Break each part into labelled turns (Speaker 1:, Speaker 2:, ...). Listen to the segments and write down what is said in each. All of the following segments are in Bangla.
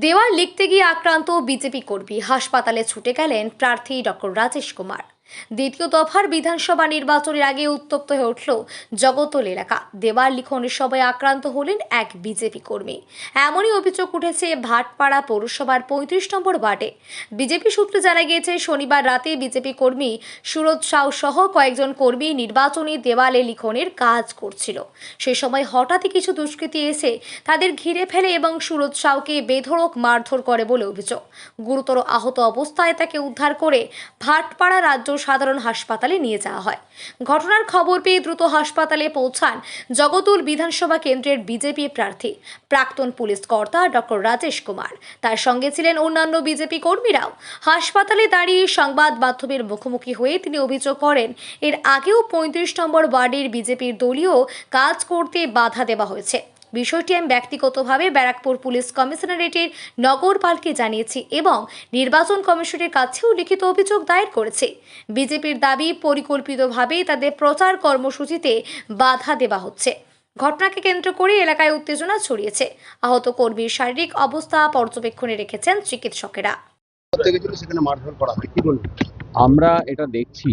Speaker 1: দেওয়াল লিখতে গিয়ে আক্রান্ত বিজেপি কর্মী, হাসপাতালে ছুটে গেলেন প্রার্থী ডক্টর রাজেশ কুমার। দ্বিতীয় দফার বিধানসভা নির্বাচনের আগে উত্তপ্ত হয়ে উঠল জগতল এলাকা। দেওয়াল লিখনের সভায় আক্রান্ত হলেন এক বিজেপি কর্মী। এমনই অভিযোগ উঠেছে ভাটপাড়া পৌরসভার ৩৫ নম্বর ওয়ার্ডে। বিজেপি সূত্রে জানা গিয়েছে, শনিবার রাতে বিজেপি কর্মী সুরজ সাউ সহ কয়েকজন কর্মী নির্বাচনী দেওয়ালে লিখনের কাজ করছিল। সে সময় হঠাৎই কিছু দুষ্কৃতী এসে তাদের ঘিরে ফেলে এবং সুরজ সাউকে বেধড়ক মারধর করে বলে অভিযোগ। গুরুতর আহত অবস্থায় তাকে উদ্ধার করে ভাটপাড়া রাজ্য সাধারণ হাসপাতালে নিয়ে যাওয়া হয়। ঘটনার খবর পেয়ে দ্রুত হাসপাতালে পৌঁছান জগতুল বিধানসভা কেন্দ্রের বিজেপি প্রার্থী প্রাক্তন পুলিশ কর্তা ডক্টর রাজেশ কুমার। তার সঙ্গে ছিলেন অন্যান্য বিজেপি কর্মীরাও। হাসপাতালে দাঁড়িয়ে সংবাদ মাধ্যমের মুখোমুখি হয়ে তিনি অভিযোগ করেন, এর আগেও ৩৫ নম্বর ওয়ার্ডের বিজেপির দলীয় কাজ করতে বাধা দেওয়া হয়েছে। বিষয়টি আমি ব্যক্তিগতভাবে ব্যারাকপুর পুলিশ কমিশনারেটের নগরপালকে জানিয়েছি এবং নির্বাচন কমিশনের কাছেও লিখিত অভিযোগ দায়ের করেছে। বিজেপির দাবি, পরিকল্পিতভাবে তাদের প্রচার কর্মসূচিতে বাধা দেওয়া হচ্ছে। ঘটনাকে কেন্দ্র করে এলাকায় উত্তেজনা ছড়িয়েছে। আহত কর্মীর শারীরিক অবস্থা পর্যবেক্ষণে রেখেছেন চিকিৎসকেরা।
Speaker 2: আমরা এটা দেখছি,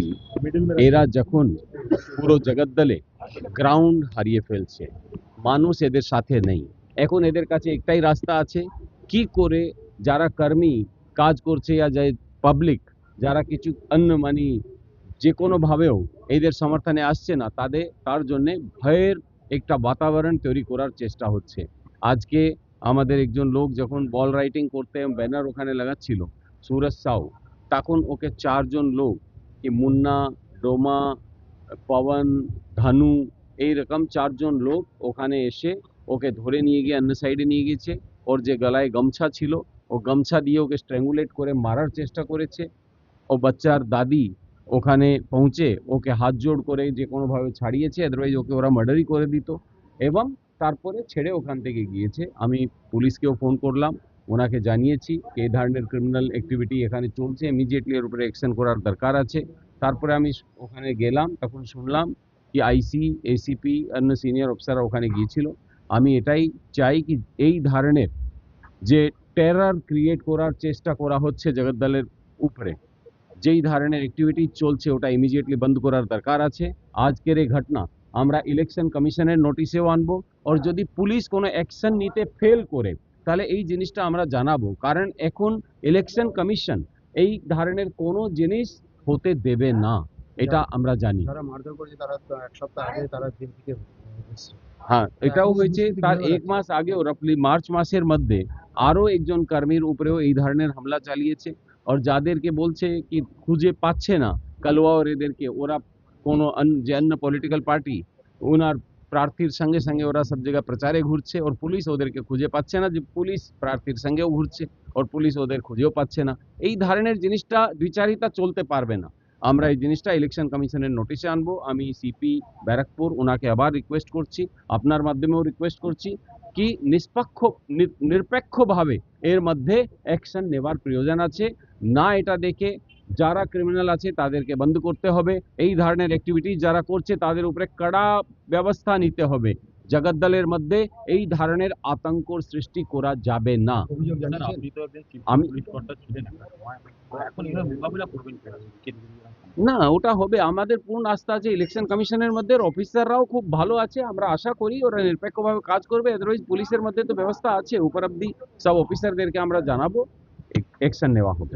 Speaker 2: এরা যখন পুরো জগদ্দলে গ্রাউন্ড হারিয়ে ফেলছে, মানুষ এদের সাথে নেই। এখন এদের কাছে একটাই রাস্তা আছে, কি করে যারা কর্মী কাজ করছে या পাবলিক যারা কিছু অন্য মানে যে কোনোভাবেও এদের সমর্থনে আসছে না, তার জন্য ভয়ের একটা বাতাবরণ তৈরি করার চেষ্টা হচ্ছে। আজকে আমাদের একজন লোক যখন বল রাইটিং করতে ব্যানার ওখানে লাগাচ্ছিল সুরজ সাউ, তখন ওকে 4 জন লোক, কি মুন্না, রোমা, পবন, ধনু, এইরকম 4 জন লোক ওখানে এসে ওকে ধরে নিয়ে গিয়ে অন্য সাইডে নিয়ে গেছে। ওর যে গলায় গামছা ছিল, ও গামছা দিয়ে ওকে স্ট্র্যাঙ্গুলেট করে মারার চেষ্টা করেছে। ও বাচ্চার দাদি ওখানে পৌঁছে ওকে হাত জোড় করে যে কোনোভাবে ছাড়িয়েছে, আদারওয়াইজ ওকে ওরা মার্ডারই করে দিত। এবং তারপরে ছেড়ে ওখান থেকে গিয়েছে। আমি পুলিশকেও ফোন করলাম, ওনাকে জানিয়েছি যে এই ধরনের ক্রিমিনাল অ্যাক্টিভিটি এখানে চলছে, ইমিডিয়েটলি এর উপরে অ্যাকশন করার দরকার আছে। তারপরে আমি ওখানে গেলাম, তখন শুনলাম কি আইসি, এসিপি, অন্য সিনিয়র অফিসাররা ওখানে গিয়েছিল। আমি এটাই চাই কি এই ধরনের যে টেরর ক্রিয়েট করার চেষ্টা করা হচ্ছে জগদ্দলের উপরে, যেই ধরনের অ্যাক্টিভিটি চলছে ওটা ইমিডিয়েটলি বন্ধ করার দরকার আছে। আজকের এই ঘটনা আমরা ইলেকশন কমিশনের নোটিশেও আনবো, আর যদি পুলিশ কোনো অ্যাকশন নিতে ফেল করে তাহলে এই জিনিসটা আমরা জানাবো। কারণ এখন ইলেকশন কমিশন এই ধরনের কোনো জিনিস হতে দেবে না, এটা আমরা জানি।
Speaker 3: যারা মারধর করেছে তারা তো এক সপ্তাহ আগে তারা জেল থেকে এসেছে।
Speaker 2: হ্যাঁ, এটাও হয়েছে। তার 1 মাস আগেও রাফলি মার্চ মাসের মধ্যে আরও একজন কর্মীর উপরেও এই ধরনের হামলা চালিয়েছে। আর যাদেরকে বলছে কি খুঁজে পাচ্ছে না কালওয়া আর এদেরকে, ওরা কোনো যে অন্য পলিটিক্যাল পার্টি ওনার প্রার্থীর সঙ্গে সঙ্গে ওরা সব জায়গায় প্রচারে ঘুরছে, আর পুলিশ ওদেরকে খুঁজে পাচ্ছে না, যে পুলিশ প্রার্থীর সঙ্গেও ঘুরছে আর পুলিশ ওদের খুঁজেও পাচ্ছে না। এই ধরনের জিনিসটা দ্বিচারিতা চলতে পারবে না। আমরা এই জিনিসটা ইলেকশন কমিশনের নোটিশে আনবো। আমি সিপি ব্যারাকপুর ওনাকে আবার রিকোয়েস্ট করছি, আপনার মাধ্যমেও রিকোয়েস্ট করছি কি নিরপেক্ষভাবে এর মধ্যে অ্যাকশন নেওয়ার প্রয়োজন আছে। না এটা দেখে যারা ক্রিমিনাল আছে তাদেরকে বন্ধ করতে হবে, এই ধরনের অ্যাক্টিভিটি যারা করছে তাদের উপরে কড়া ব্যবস্থা নিতে হবে। জগদ্দলের মধ্যে এই ধরনের আতঙ্ক সৃষ্টি করা যাবে না। আমি না, ওটা হবে, আমাদের পূর্ণ আস্থা আছে ইলেকশন কমিশনের মধ্যে। অফিসাররাও খুব ভালো আছে, আমরা আশা করি ওরা নিরপেক্ষভাবে কাজ করবে। আদারওয়াইজ পুলিশের মধ্যে তো ব্যবস্থা আছে, উপর অব্দি সব অফিসারদেরকে আমরা জানাবো, অ্যাকশন নেওয়া হবে।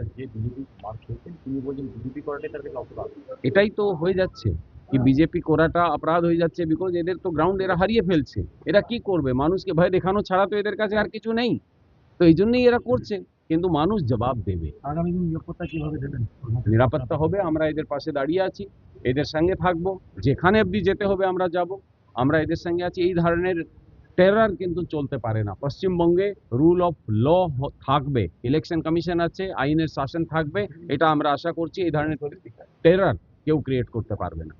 Speaker 2: এটাই তো হয়ে যাচ্ছে কি বিজেপি করাটা অপরাধ হয়ে যাচ্ছে, বিকজ এদের তো গ্রাউন্ড এরা হারিয়ে ফেলছে। এরা কি করবে? মানুষকে ভয় দেখানো ছাড়া তো এদের কাছে আর কিছু নেই। তো এই জন্যই এরা করছে, কিন্তু মানুষ জবাব দেবে।
Speaker 3: আগামী দিন নিরাপত্তা কিভাবে দেবেন?
Speaker 2: নিরাপত্তা হবে, আমরা এদের পাশে দাঁড়িয়ে আছি, এদের সঙ্গে থাকবো, যেখানে অবধি যেতে হবে আমরা যাব, আমরা এদের সঙ্গে আছি। এই ধরনের টেরর কিন্তু চলতে পারে না। পশ্চিমবঙ্গে রুল অফ ল থাকবে, ইলেকশন কমিশন আছে, আইনের শাসন থাকবে, এটা আমরা আশা করছি। এই ধরনের টেরর কেউ ক্রিয়েট করতে পারবে না।